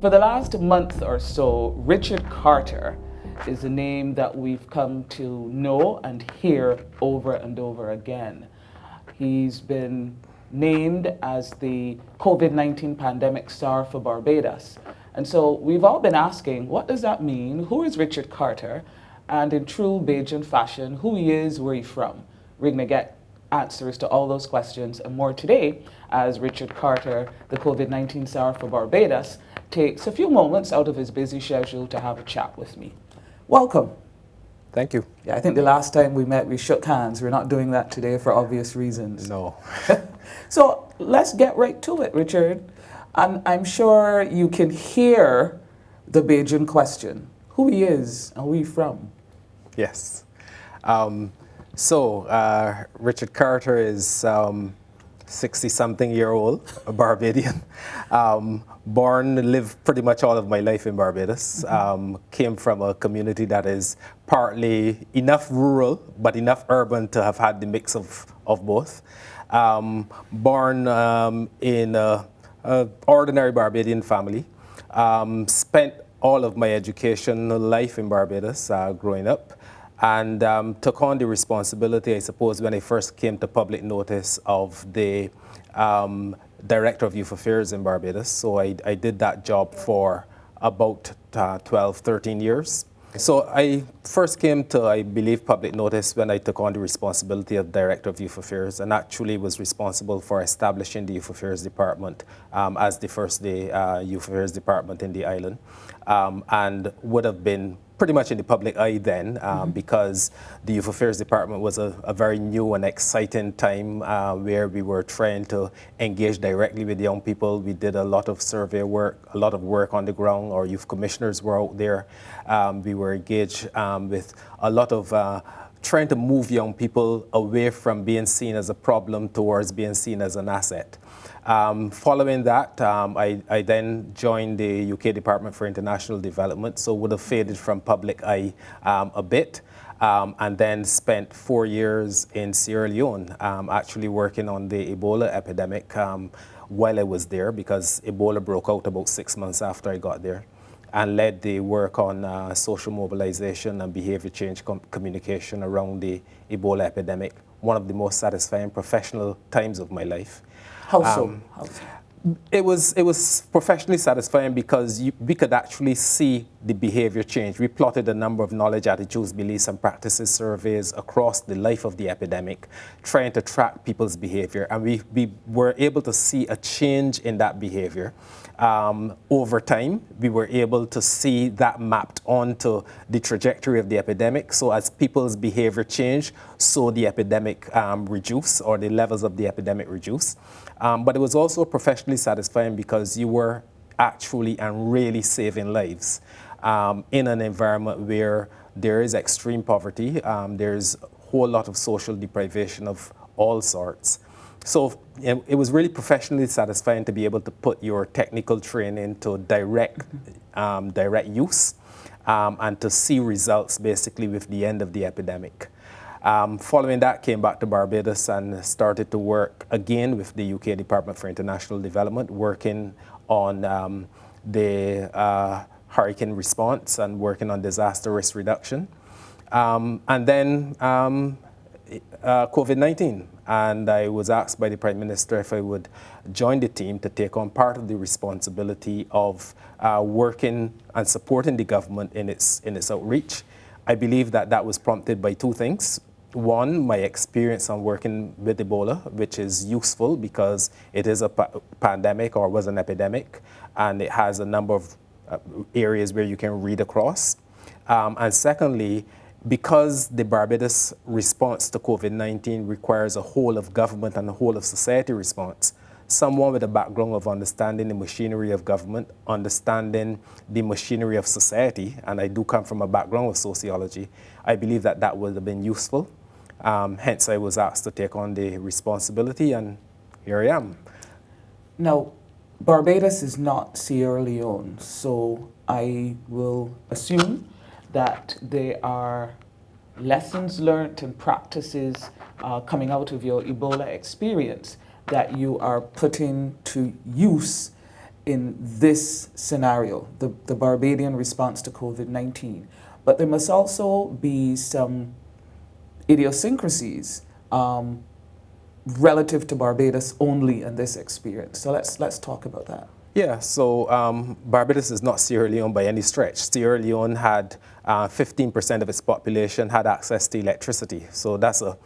For the last month or so, Richard Carter is a name that we've come to know and hear over and over again. He's been named as the COVID-19 Pandemic Czar for Barbados. And so we've all been asking, what does that mean? Who is Richard Carter? And in true Bajan fashion, who he is, where he's from. We're going to get answers to all those questions and more today as Richard Carter, the COVID-19 Czar for Barbados, takes a few moments out of his busy schedule to have a chat with me. Welcome. Thank you. Yeah, I think the last time we met, we shook hands. We're not doing that today for obvious reasons. No. So let's get right to it, Richard. And I'm sure you can hear the Bajan question. Who he is and where he from? Yes. Richard Carter is 60-something-year-old, a Barbadian. Lived pretty much all of my life in Barbados. Came from a community that is partly enough rural, but enough urban to have had the mix of both. Born in an ordinary Barbadian family. Spent all of my education life in Barbados growing up. And took on the responsibility, I suppose, when I first came to public notice of the Director of Youth Affairs in Barbados. So I did that job for about 12, 13 years. So I first came to, I believe, public notice when I took on the responsibility of Director of Youth Affairs, and actually was responsible for establishing the Youth Affairs Department as the first day Youth Affairs Department in the island, and would have been pretty much in the public eye then, because the Youth Affairs Department was a very new and exciting time where we were trying to engage directly with young people. We did a lot of survey work, a lot of work on the ground. Our youth commissioners were out there. We were engaged with a lot of trying to move young people away from being seen as a problem towards being seen as an asset. Following that, I then joined the UK Department for International Development, so would have faded from public eye a bit, and then spent 4 years in Sierra Leone, actually working on the Ebola epidemic while I was there, because Ebola broke out about 6 months after I got there, and led the work on social mobilization and behavior change communication around the Ebola epidemic. One of the most satisfying professional times of my life. How so? It was professionally satisfying because we could actually see the behavior change. We plotted a number of knowledge, attitudes, beliefs, and practices surveys across the life of the epidemic, trying to track people's behavior, and we were able to see a change in that behavior. Over time, we were able to see that mapped onto the trajectory of the epidemic. So as people's behavior changed, so the epidemic reduced, or the levels of the epidemic reduced. But it was also professionally satisfying because you were actually and really saving lives in an environment where there is extreme poverty, there's a whole lot of social deprivation of all sorts. So it was really professionally satisfying to be able to put your technical training to direct use and to see results basically with the end of the epidemic. Following that, came back to Barbados and started to work again with the UK Department for International Development, working on the hurricane response and working on disaster risk reduction. And then COVID-19. And I was asked by the Prime Minister if I would join the team to take on part of the responsibility of working and supporting the government in its outreach. I believe that was prompted by two things. One, my experience on working with Ebola, which is useful because it is a pandemic, or was an epidemic, and it has a number of areas where you can read across. And secondly, because the Barbados response to COVID-19 requires a whole of government and a whole of society response, someone with a background of understanding the machinery of government, understanding the machinery of society, and I do come from a background of sociology, I believe that would have been useful. Hence, I was asked to take on the responsibility, and here I am. Now, Barbados is not Sierra Leone, so I will assume that there are lessons learned and practices coming out of your Ebola experience that you are putting to use in this scenario, the Barbadian response to COVID-19. But there must also be some idiosyncrasies relative to Barbados only in this experience. So let's talk about that. Yeah, so Barbados is not Sierra Leone by any stretch. Sierra Leone had 15% of its population had access to electricity. So that's a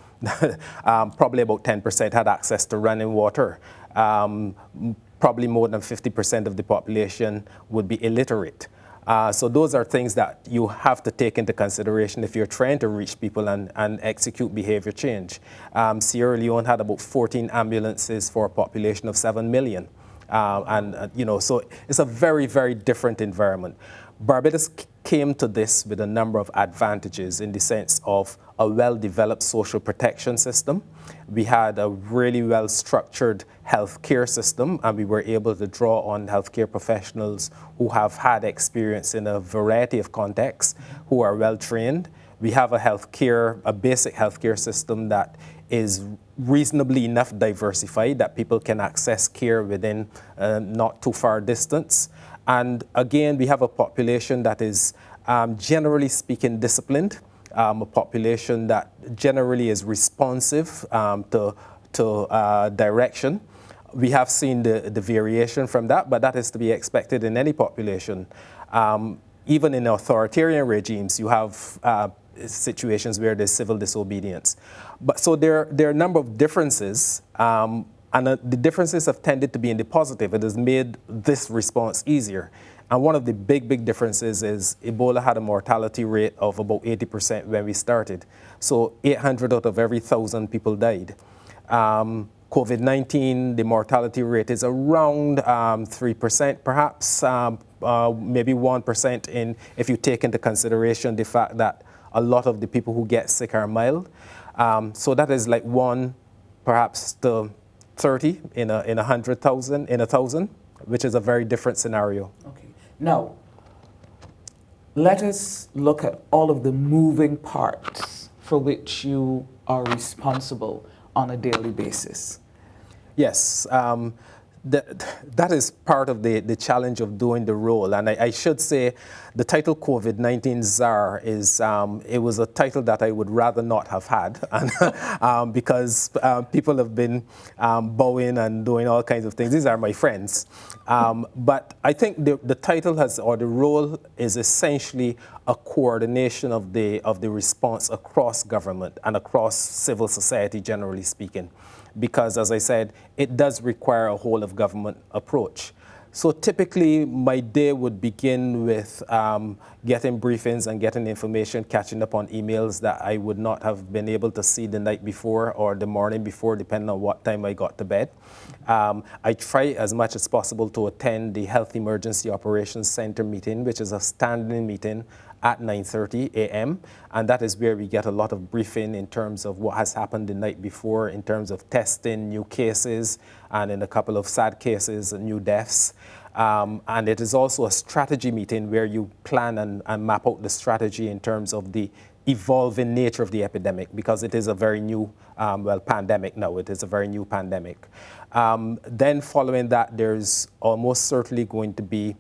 probably about 10% had access to running water. Probably more than 50% of the population would be illiterate. So those are things that you have to take into consideration if you're trying to reach people and execute behavior change. Sierra Leone had about 14 ambulances for a population of 7 million. You know, so it's a very, very different environment. Barbados came to this with a number of advantages in the sense of a well-developed social protection system. We had a really well-structured healthcare system, and we were able to draw on healthcare professionals who have had experience in a variety of contexts, who are well-trained. We have a basic healthcare system that is reasonably enough diversified that people can access care within not too far distance. And again, we have a population that is generally speaking disciplined, a population that generally is responsive to direction. We have seen the variation from that, but that is to be expected in any population. Even in authoritarian regimes, you have situations where there's civil disobedience. But so there are a number of differences, and the differences have tended to be in the positive. It has made this response easier. And one of the big differences is Ebola had a mortality rate of about 80% when we started. So 800 out of every 1,000 people died. COVID-19, the mortality rate is around 3%, perhaps, maybe 1% if you take into consideration the fact that a lot of the people who get sick are mild. So that is like 1, perhaps to 30 in 100,000, in 1,000, which is a very different scenario. Okay. Now, let us look at all of the moving parts for which you are responsible on a daily basis. Yes, that is part of the challenge of doing the role. And I should say the title COVID-19 Czar is, it was a title that I would rather not have had and, because people have been bowing and doing all kinds of things. These are my friends. But I think the title or the role is essentially a coordination of the response across government and across civil society, generally speaking. Because, as I said, it does require a whole of government approach. So typically, my day would begin with getting briefings and getting information, catching up on emails that I would not have been able to see the night before or the morning before, depending on what time I got to bed. I try as much as possible to attend the Health Emergency Operations Center meeting, which is a standing meeting at 9:30 a.m. And that is where we get a lot of briefing in terms of what has happened the night before, in terms of testing, new cases, and in a couple of sad cases, new deaths. And it is also a strategy meeting where you plan and map out the strategy in terms of the evolving nature of the epidemic, because it is a very new, pandemic now. It is a very new pandemic. Then following that, there's almost certainly going to be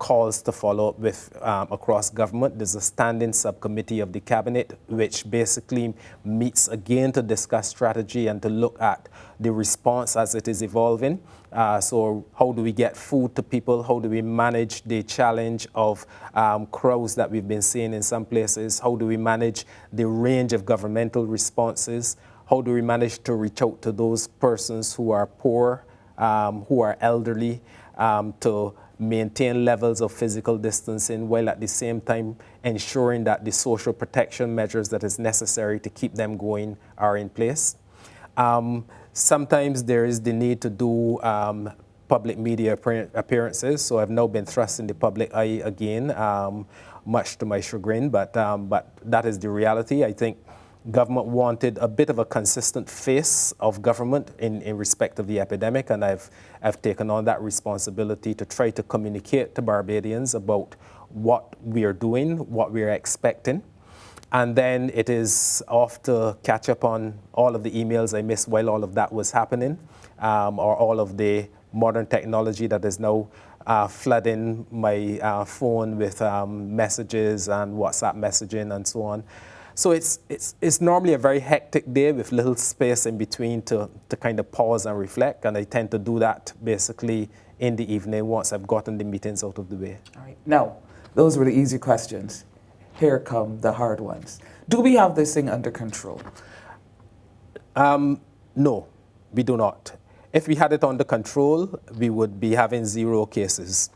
calls to follow up with across government. There's a standing subcommittee of the cabinet, which basically meets again to discuss strategy and to look at the response as it is evolving. So how do we get food to people? How do we manage the challenge of crowds that we've been seeing in some places? How do we manage the range of governmental responses? How do we manage to reach out to those persons who are poor, who are elderly, to maintain levels of physical distancing while at the same time ensuring that the social protection measures that is necessary to keep them going are in place. Sometimes there is the need to do public media appearances, so I've now been thrust in the public eye again, much to my chagrin, but that is the reality. I think government wanted a bit of a consistent face of government in respect of the epidemic, and I've taken on that responsibility to try to communicate to Barbadians about what we are doing, what we are expecting. And then it is off to catch up on all of the emails I missed while all of that was happening, or all of the modern technology that is now flooding my phone with messages and WhatsApp messaging and so on. So it's normally a very hectic day with little space in between to kind of pause and reflect, and I tend to do that basically in the evening once I've gotten the meetings out of the way. All right. Now, those were the easy questions. Here come the hard ones. Do we have this thing under control? No, we do not. If we had it under control, we would be having 0 cases.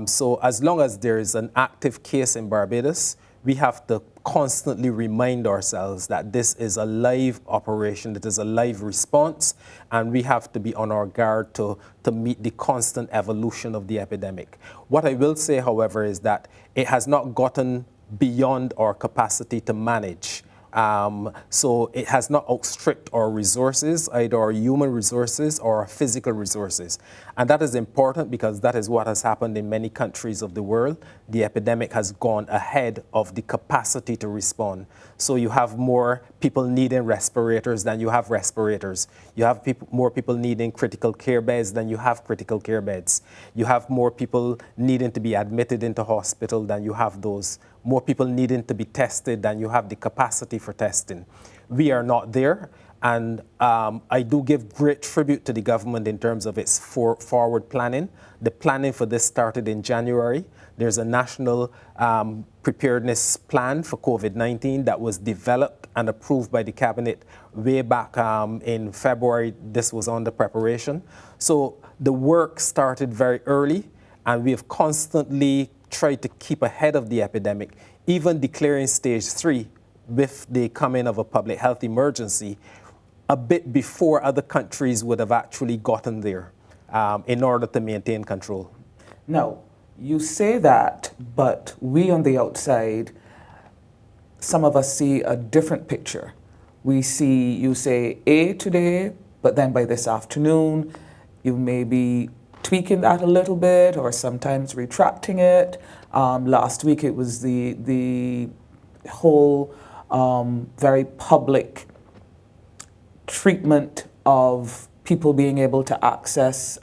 So as long as there is an active case in Barbados, we have to constantly remind ourselves that this is a live operation, it is a live response, and we have to be on our guard to meet the constant evolution of the epidemic. What I will say, however, is that it has not gotten beyond our capacity to manage. So it has not outstripped our resources, either our human resources or our physical resources. And that is important because that is what has happened in many countries of the world. The epidemic has gone ahead of the capacity to respond. So you have more people needing respirators than you have respirators. You have more people needing critical care beds than you have critical care beds. You have more people needing to be admitted into hospital than you have those. More people needing to be tested than you have the capacity for testing. We are not there, and I do give great tribute to the government in terms of its forward planning. The planning for this started in January. There's a national preparedness plan for COVID-19 that was developed and approved by the cabinet way back in February. This was under preparation. So the work started very early, and we have constantly tried to keep ahead of the epidemic, even declaring stage 3 with the coming of a public health emergency a bit before other countries would have actually gotten there in order to maintain control. Now, you say that, but we on the outside, some of us see a different picture. We see you say A today, but then by this afternoon, you may be tweaking that a little bit or sometimes retracting it. Last week it was the whole very public treatment of people being able to access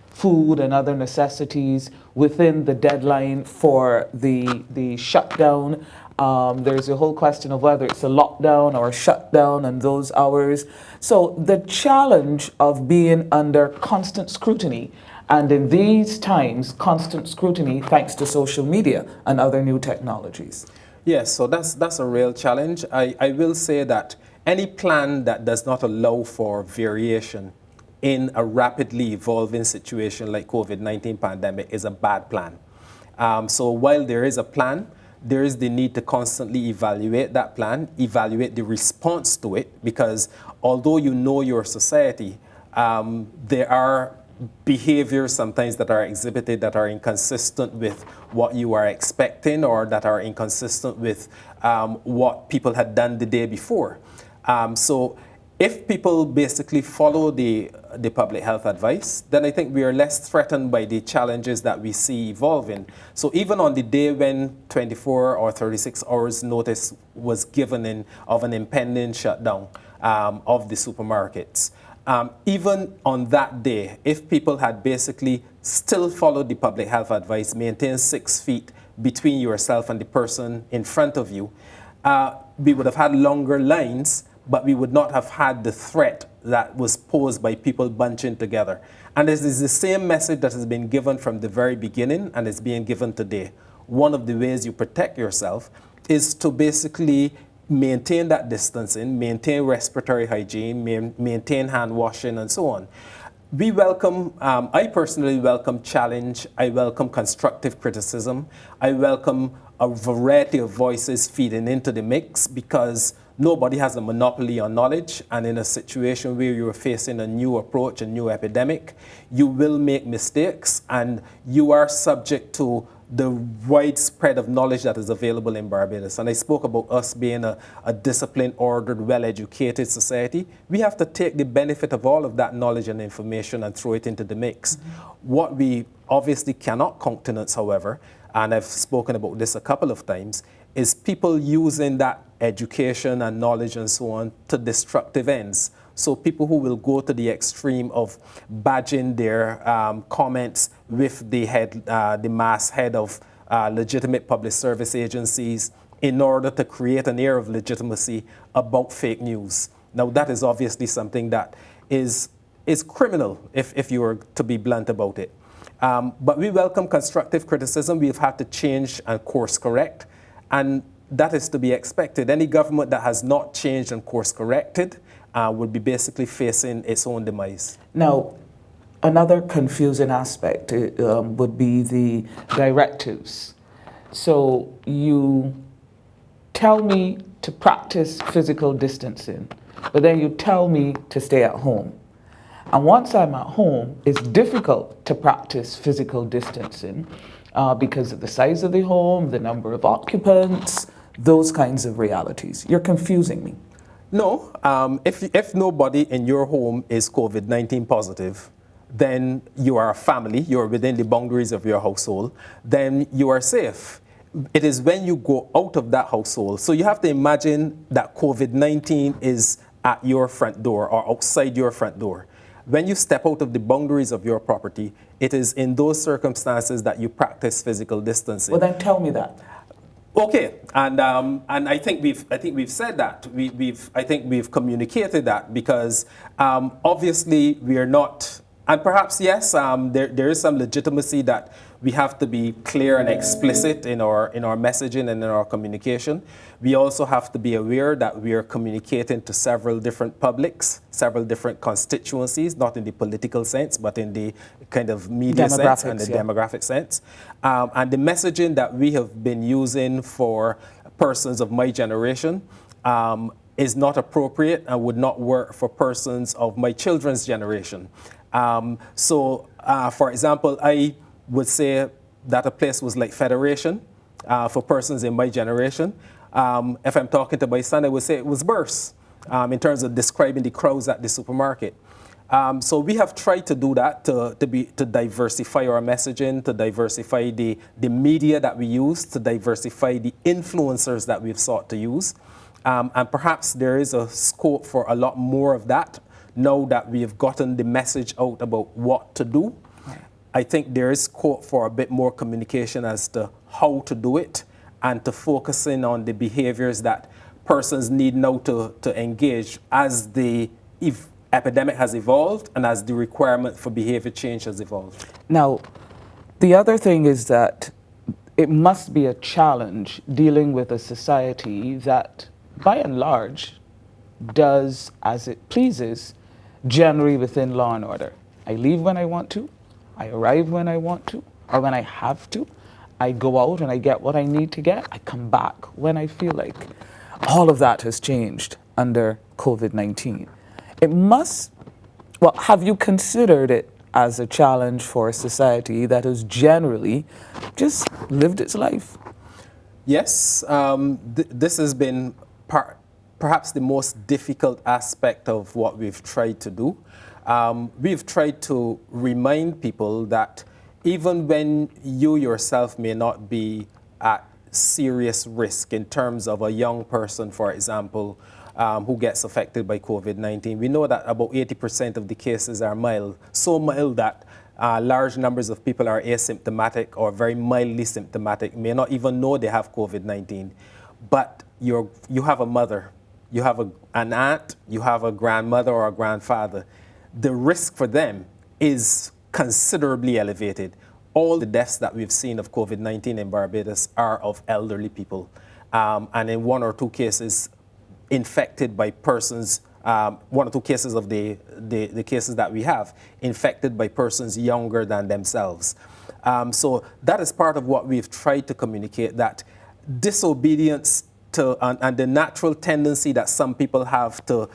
food and other necessities within the deadline for the shutdown. There's a whole question of whether it's a lockdown or a shutdown and those hours. So the challenge of being under constant scrutiny, and in these times, constant scrutiny thanks to social media and other new technologies. Yes, so that's a real challenge. I will say that any plan that does not allow for variation in a rapidly evolving situation like COVID-19 pandemic is a bad plan. So while there is a plan, there is the need to constantly evaluate that plan, evaluate the response to it, because although you know your society, there are behaviors sometimes that are exhibited that are inconsistent with what you are expecting or that are inconsistent with what people had done the day before. So if people basically follow the public health advice, then I think we are less threatened by the challenges that we see evolving. So even on the day when 24 or 36 hours notice was given of an impending shutdown of the supermarkets, even on that day, if people had basically still followed the public health advice, maintain 6 feet between yourself and the person in front of you, we would have had longer lines, but we would not have had the threat that was posed by people bunching together. And this is the same message that has been given from the very beginning and is being given today. One of the ways you protect yourself is to basically maintain that distancing, maintain respiratory hygiene, maintain hand washing, and so on. We welcome, I personally welcome challenge, I welcome constructive criticism, I welcome a variety of voices feeding into the mix, because nobody has a monopoly on knowledge, and in a situation where you're facing a new approach, a new epidemic, you will make mistakes, and you are subject to the widespread of knowledge that is available in Barbados. And I spoke about us being a disciplined, ordered, well-educated society. We have to take the benefit of all of that knowledge and information and throw it into the mix. What we obviously cannot countenance, however, and I've spoken about this a couple of times, is people using that education and knowledge and so on to destructive ends. So people who will go to the extreme of badging their comments with the mass head of legitimate public service agencies in order to create an air of legitimacy about fake news. Now that is obviously something that is criminal, if you were to be blunt about it. But we welcome constructive criticism. We've had to change and course correct, and that is to be expected. Any government that has not changed and course corrected would be basically facing its own demise. Now, another confusing aspect would be the directives. So you tell me to practice physical distancing, but then you tell me to stay at home. And once I'm at home, it's difficult to practice physical distancing because of the size of the home, the number of occupants, those kinds of realities. You're confusing me. No, if nobody in your home is COVID-19 positive, then you are a family, you're within the boundaries of your household, then you are safe. It is when you go out of that household. So you have to imagine that COVID-19 is at your front door or outside your front door. When you step out of the boundaries of your property, it is in those circumstances that you practice physical distancing. Well, then tell me that. Okay, and I think we've said that. I think we've communicated that because obviously we are not, and perhaps yes, there is some legitimacy that we have to be clear and explicit in our messaging and in our communication. We also have to be aware that we are communicating to several different publics, several different constituencies, not in the political sense, but in the kind of media sense and the demographic sense. And the messaging that we have been using for persons of my generation is not appropriate and would not work for persons of my children's generation. For example, I would say that a place was like Federation for persons in my generation. If I'm talking to my son, I would say it was Burst in terms of describing the crowds at the supermarket. So we have tried to do that to diversify our messaging, to diversify the media that we use, to diversify the influencers that we've sought to use. And perhaps there is a scope for a lot more of that now that we have gotten the message out about what to do. I think there is scope for a bit more communication as to how to do it and to focusing on the behaviors that persons need now to engage as the epidemic has evolved and as the requirement for behavior change has evolved. Now, the other thing is that it must be a challenge dealing with a society that, by and large, does as it pleases, generally within law and order. I leave when I want to, I arrive when I want to, or when I have to. I go out and I get what I need to get. I come back when I feel like. All of that has changed under COVID-19. It must, well, have you considered it as a challenge for a society that has generally just lived its life? Yes, this has been perhaps the most difficult aspect of what we've tried to do. We've tried to remind people that even when you yourself may not be at serious risk in terms of a young person, for example, who gets affected by COVID-19, we know that about 80% of the cases are mild, so mild that large numbers of people are asymptomatic or very mildly symptomatic, may not even know they have COVID-19. But you have a mother, you have an aunt, you have a grandmother or a grandfather. The risk for them is considerably elevated. All the deaths that we've seen of COVID-19 in Barbados are of elderly people. And in one or two cases, infected by persons, one or two cases of the cases that we have, infected by persons younger than themselves. So that is part of what we've tried to communicate, that disobedience to, and the natural tendency that some people have to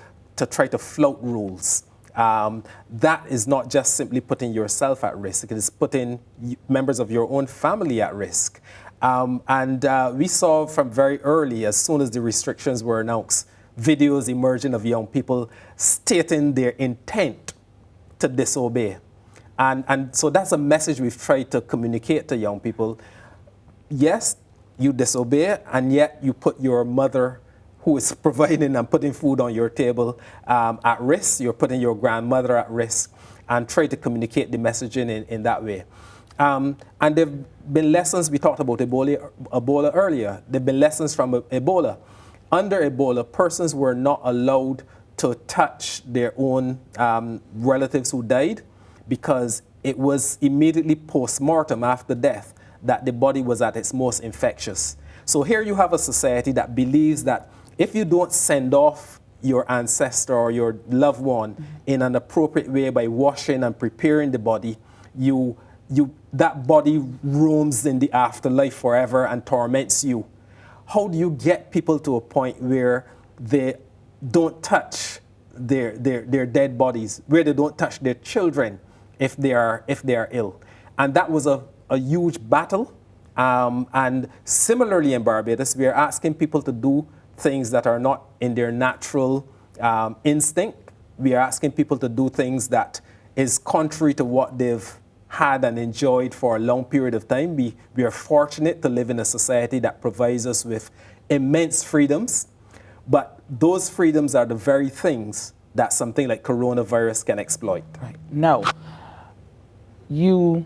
try to flout rules. That is not just simply putting yourself at risk, it is putting members of your own family at risk. We saw from very early, as soon as the restrictions were announced, videos emerging of young people stating their intent to disobey. And so that's a message we've tried to communicate to young people. Yes, you disobey, and yet you put your mother, who is providing and putting food on your table, at risk. You're putting your grandmother at risk, and try to communicate the messaging in that way. And there have been lessons. We talked about Ebola earlier. There have been lessons from Ebola. Under Ebola, persons were not allowed to touch their own relatives who died, because it was immediately post-mortem, after death, that the body was at its most infectious. So here you have a society that believes that if you don't send off your ancestor or your loved one in an appropriate way by washing and preparing the body, that body roams in the afterlife forever and torments you. How do you get people to a point where they don't touch their dead bodies, where they don't touch their children if they are ill? And that was a huge battle. And similarly in Barbados, we are asking people to do things that are not in their natural instinct. We are asking people to do things that is contrary to what they've had and enjoyed for a long period of time. We are fortunate to live in a society that provides us with immense freedoms, but those freedoms are the very things that something like coronavirus can exploit. Right. Now, you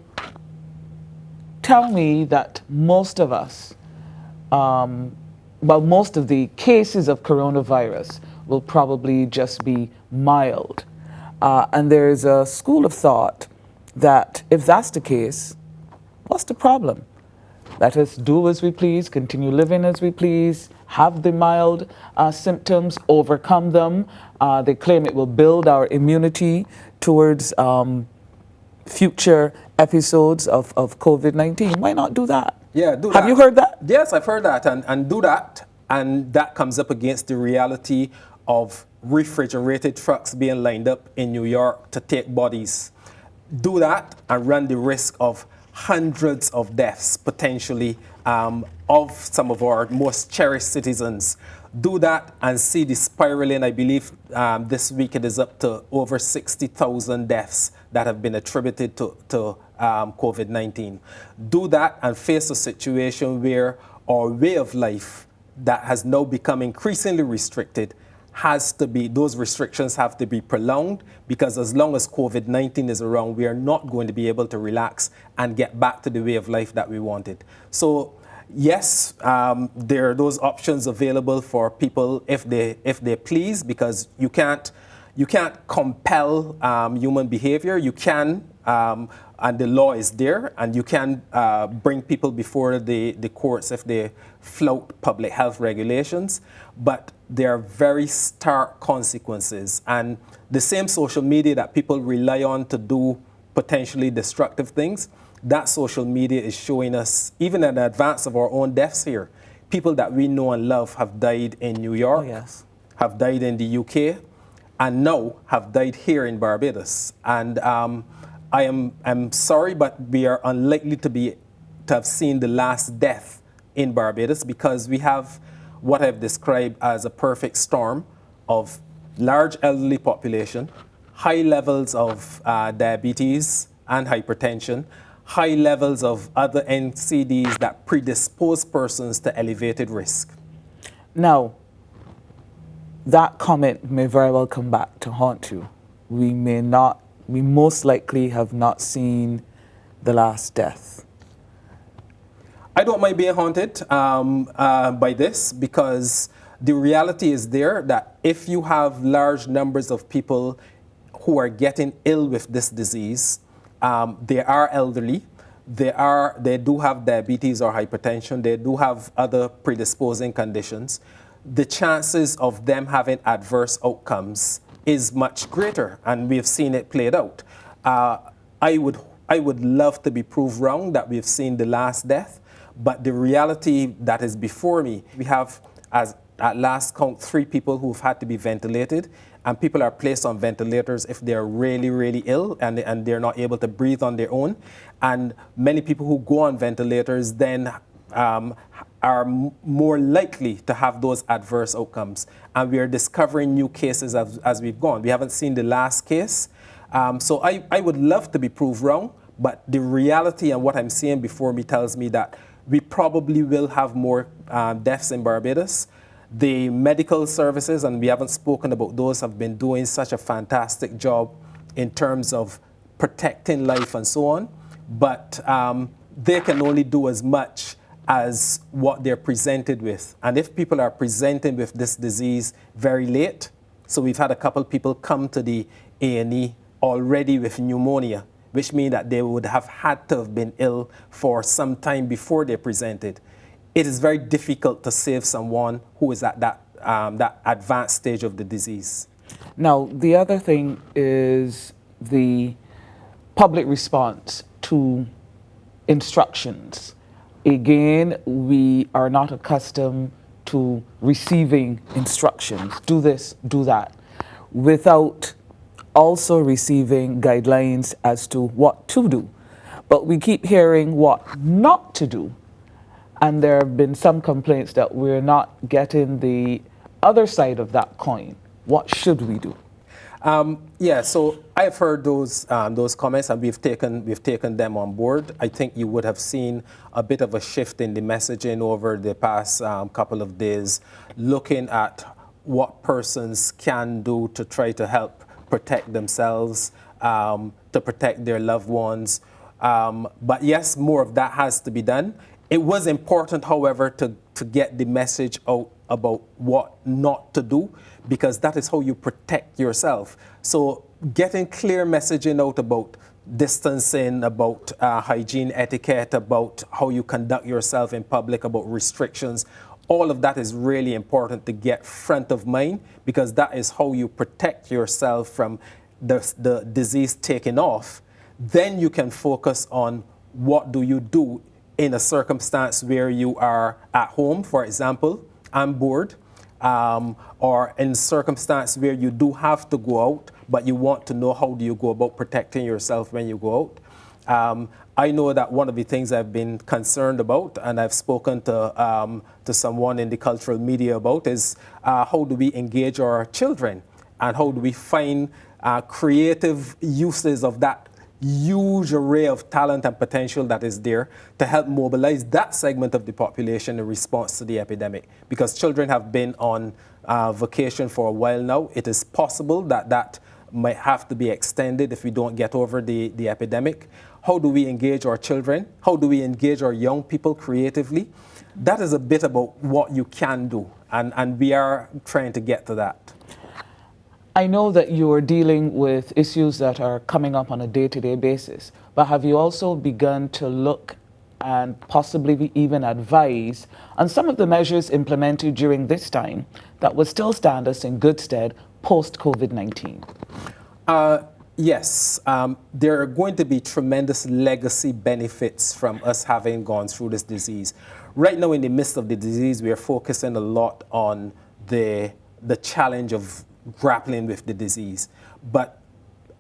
tell me that most of us, most of the cases of coronavirus will probably just be mild. And there's a school of thought that if that's the case, what's the problem? Let us do as we please, continue living as we please, have the mild symptoms, overcome them. They claim it will build our immunity towards future episodes of COVID-19. Why not do that? Yeah, do that. Have you heard that? Yes, I've heard that, and do that. And that comes up against the reality of refrigerated trucks being lined up in New York to take bodies. Do that and run the risk of hundreds of deaths, potentially, of some of our most cherished citizens. Do that and see the spiraling. I believe this week it is up to over 60,000 deaths that have been attributed to COVID-19. Do that and face a situation where our way of life that has now become increasingly restricted those restrictions have to be prolonged, because as long as COVID-19 is around, we are not going to be able to relax and get back to the way of life that we wanted. So yes, there are those options available for people if they please, because you can't compel human behavior. You can, and the law is there, and you can bring people before the courts if they flout public health regulations. But there are very stark consequences, and the same social media that people rely on to do potentially destructive things, that social media is showing us, even in advance of our own deaths here, people that we know and love have died in New York, have died in the UK, and now have died here in Barbados. And I'm sorry, but we are unlikely to have seen the last death in Barbados, because we have what I've described as a perfect storm of large elderly population, high levels of diabetes and hypertension, high levels of other NCDs that predispose persons to elevated risk. Now, that comment may very well come back to haunt you. We most likely have not seen the last death. I don't mind being haunted by this, because the reality is there that if you have large numbers of people who are getting ill with this disease, they are elderly, they do have diabetes or hypertension, they do have other predisposing conditions, the chances of them having adverse outcomes is much greater, and we've seen it played out. I would love to be proved wrong that we've seen the last death, but the reality that is before me, we have, at last count, 3 people who've had to be ventilated, and people are placed on ventilators if they're really, really ill and they're not able to breathe on their own. And many people who go on ventilators then are more likely to have those adverse outcomes. And we are discovering new cases as we've gone. We haven't seen the last case. So I would love to be proved wrong, but the reality and what I'm seeing before me tells me that we probably will have more deaths in Barbados. The medical services, and we haven't spoken about those, have been doing such a fantastic job in terms of protecting life and so on. But they can only do as much as what they're presented with. And if people are presenting with this disease very late, so we've had a couple people come to the A&E already with pneumonia, which means that they would have had to have been ill for some time before they presented. It is very difficult to save someone who is at that advanced stage of the disease. Now, the other thing is the public response to instructions. Again, we are not accustomed to receiving instructions, do this, do that, without also receiving guidelines as to what to do. But we keep hearing what not to do. And there have been some complaints that we're not getting the other side of that coin. What should we do? Yeah, so I've heard those comments, and we've taken them on board. I think you would have seen a bit of a shift in the messaging over the past couple of days, looking at what persons can do to try to help protect themselves, to protect their loved ones. But yes, more of that has to be done. It was important, however, to get the message out about what not to do, because that is how you protect yourself. So getting clear messaging out about distancing, about hygiene etiquette, about how you conduct yourself in public, about restrictions, all of that is really important to get front of mind, because that is how you protect yourself from the disease taking off. Then you can focus on what do you do in a circumstance where you are at home, for example, and bored, or in circumstance where you do have to go out, but you want to know how do you go about protecting yourself when you go out. I know that one of the things I've been concerned about, and I've spoken to someone in the cultural media about, is how do we engage our children, and how do we find creative uses of that huge array of talent and potential that is there to help mobilize that segment of the population in response to the epidemic. Because children have been on vacation for a while now. It is possible that that might have to be extended if we don't get over the epidemic. How do we engage our children? How do we engage our young people creatively? That is a bit about what you can do, and we are trying to get to that. I know that you are dealing with issues that are coming up on a day-to-day basis, but have you also begun to look and possibly even advise on some of the measures implemented during this time that will still stand us in good stead post-COVID-19? Yes, there are going to be tremendous legacy benefits from us having gone through this disease. Right now, in the midst of the disease, we are focusing a lot on the challenge of grappling with the disease. But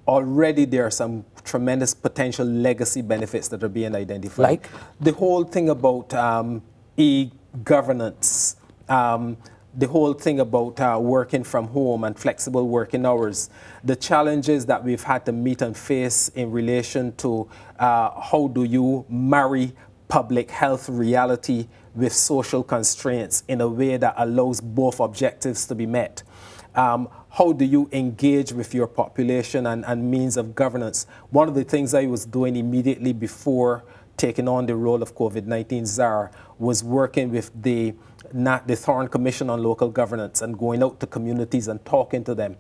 already there are some tremendous potential legacy benefits that are being identified. Like? The whole thing about e-governance, the whole thing about working from home and flexible working hours, the challenges that we've had to meet and face in relation to how do you marry public health reality with social constraints in a way that allows both objectives to be met. How do you engage with your population and means of governance? One of the things I was doing immediately before taking on the role of COVID-19 Czar was working with the Thorn Commission on Local Governance and going out to communities and talking to them.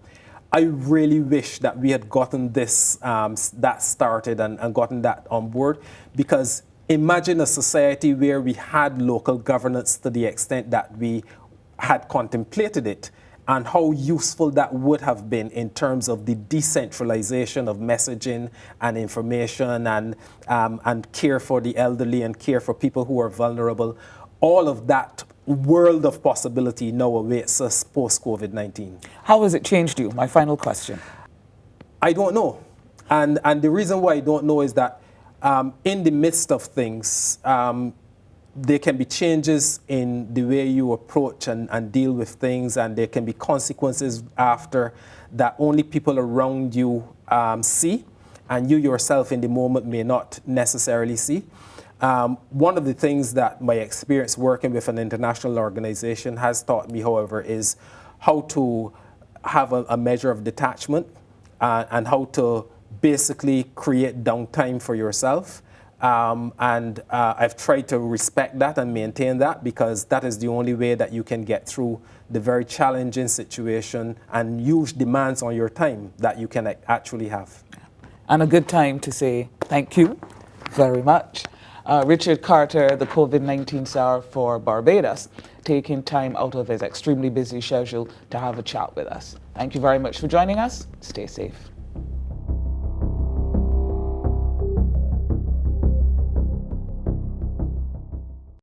I really wish that we had gotten this, that started and gotten that on board, because imagine a society where we had local governance to the extent that we had contemplated it, and how useful that would have been in terms of the decentralization of messaging and information and care for the elderly and care for people who are vulnerable. All of that world of possibility now awaits us post-COVID-19. How has it changed you? My final question. I don't know. And the reason why I don't know is that in the midst of things, there can be changes in the way you approach and deal with things, and there can be consequences after that only people around you see, and you yourself in the moment may not necessarily see. One of the things that my experience working with an international organization has taught me, however, is how to have a measure of detachment and how to basically create downtime for yourself. I've tried to respect that and maintain that, because that is the only way that you can get through the very challenging situation and huge demands on your time that you can actually have. And a good time to say thank you very much. Richard Carter, the COVID-19 Czar for Barbados, taking time out of his extremely busy schedule to have a chat with us. Thank you very much for joining us. Stay safe.